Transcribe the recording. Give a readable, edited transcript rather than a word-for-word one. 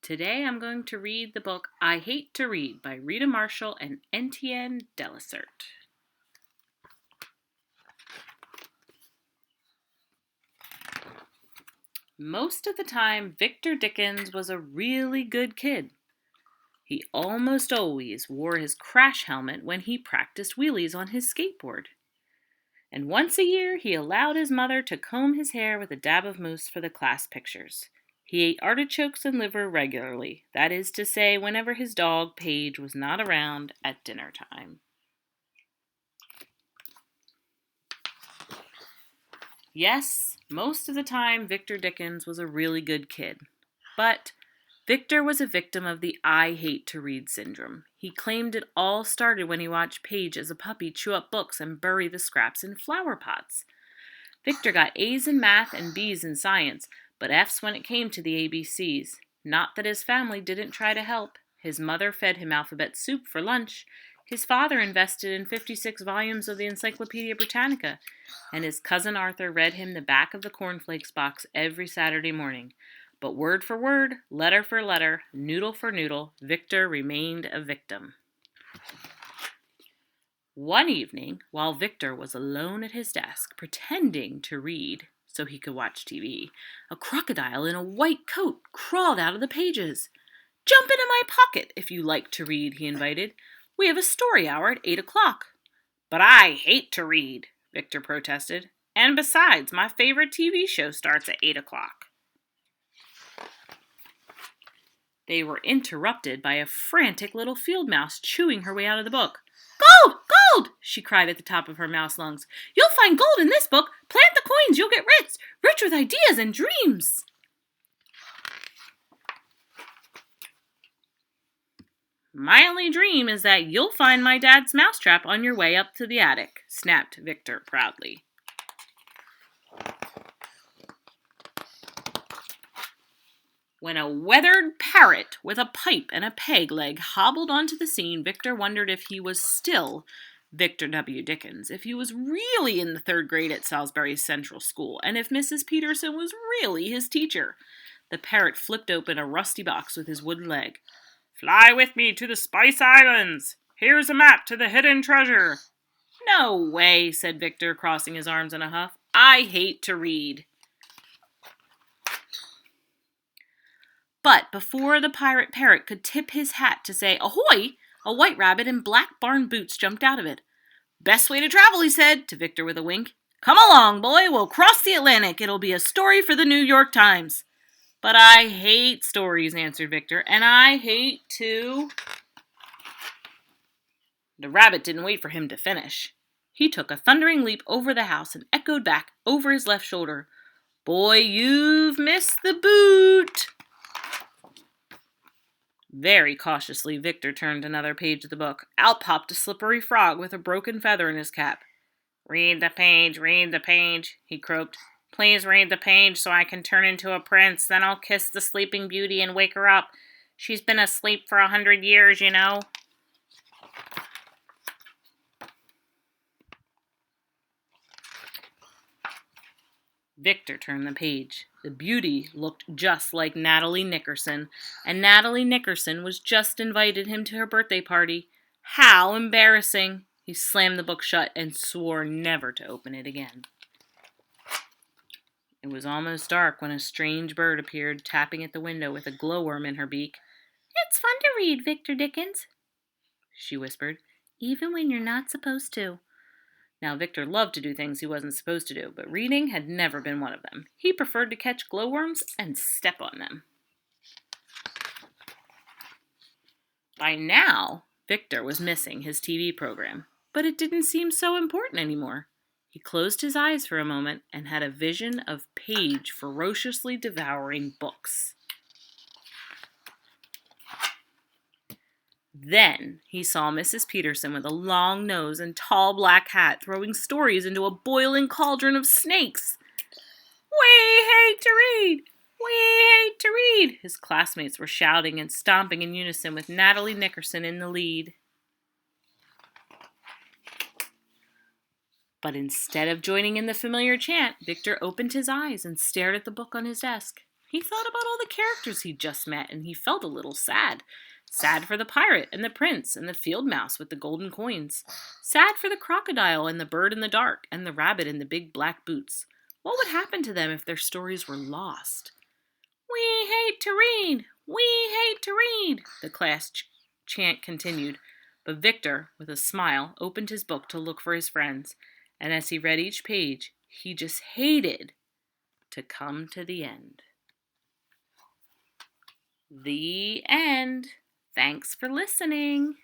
Today I'm going to read the book I Hate to Read by Rita Marshall and Etienne Delisert. Most of the time, Victor Dickens was a really good kid. He almost always wore his crash helmet when he practiced wheelies on his skateboard. And once a year, he allowed his mother to comb his hair with a dab of mousse for the class pictures. He ate artichokes and liver regularly, that is to say, whenever his dog, Paige, was not around at dinner time. Yes, most of the time Victor Dickens was a really good kid. But Victor was a victim of the I hate to read syndrome. He claimed it all started when he watched Paige as a puppy chew up books and bury the scraps in flower pots. Victor got A's in math and B's in science, but F's when it came to the ABCs. Not that his family didn't try to help. His mother fed him alphabet soup for lunch. His father invested in 56 volumes of the Encyclopedia Britannica, and his cousin Arthur read him the back of the cornflakes box every Saturday morning. But word for word, letter for letter, noodle for noodle, Victor remained a victim. One evening, while Victor was alone at his desk, pretending to read so he could watch TV, a crocodile in a white coat crawled out of the pages. "Jump into my pocket if you like to read," he invited. "We have a story hour at 8 o'clock. "But I hate to read," Victor protested. "And besides, my favorite TV show starts at 8 o'clock. They were interrupted by a frantic little field mouse chewing her way out of the book. "Gold! Gold!" she cried at the top of her mouse lungs. "You'll find gold in this book. Plant the coins, you'll get rich. Rich with ideas and dreams." "My only dream is that you'll find my dad's mousetrap on your way up to the attic," snapped Victor proudly. When a weathered parrot with a pipe and a peg leg hobbled onto the scene, Victor wondered if he was still Victor W. Dickens, if he was really in the 3rd grade at Salisbury Central School, and if Mrs. Peterson was really his teacher. The parrot flipped open a rusty box with his wooden leg. "Fly with me to the Spice Islands. Here's a map to the hidden treasure." "No way," said Victor, crossing his arms in a huff. "I hate to read." But before the pirate parrot could tip his hat to say "Ahoy!" a white rabbit in black barn boots jumped out of it. "Best way to travel," he said, to Victor with a wink. "Come along, boy, we'll cross the Atlantic. It'll be a story for the New York Times." "But I hate stories," answered Victor, "and I hate to..." The rabbit didn't wait for him to finish. He took a thundering leap over the house and echoed back over his left shoulder, "Boy, you've missed the boot." Very cautiously, Victor turned another page of the book. Out popped a slippery frog with a broken feather in his cap. read the page," he croaked. "Please read the page so I can turn into a prince. Then I'll kiss the sleeping beauty and wake her up. She's been asleep for 100 years, you know." Victor turned the page. The beauty looked just like Natalie Nickerson, and Natalie Nickerson was just invited him to her birthday party. How embarrassing! He slammed the book shut and swore never to open it again. It was almost dark when a strange bird appeared, tapping at the window with a glowworm in her beak. "It's fun to read, Victor Dickens," she whispered, "even when you're not supposed to." Now, Victor loved to do things he wasn't supposed to do, but reading had never been one of them. He preferred to catch glowworms and step on them. By now, Victor was missing his TV program, but it didn't seem so important anymore. He closed his eyes for a moment and had a vision of Paige ferociously devouring books. Then he saw Mrs. Peterson with a long nose and tall black hat throwing stories into a boiling cauldron of snakes. "We hate to read! We hate to read!" his classmates were shouting and stomping in unison with Natalie Nickerson in the lead. But instead of joining in the familiar chant, Victor opened his eyes and stared at the book on his desk. He thought about all the characters he'd just met, and he felt a little sad. Sad for the pirate and the prince and the field mouse with the golden coins. Sad for the crocodile and the bird in the dark and the rabbit in the big black boots. What would happen to them if their stories were lost? We hate to read! We hate to read! The class chant continued. But Victor, with a smile, opened his book to look for his friends, and as he read each page, he just hated to come to the end. The end. Thanks for listening.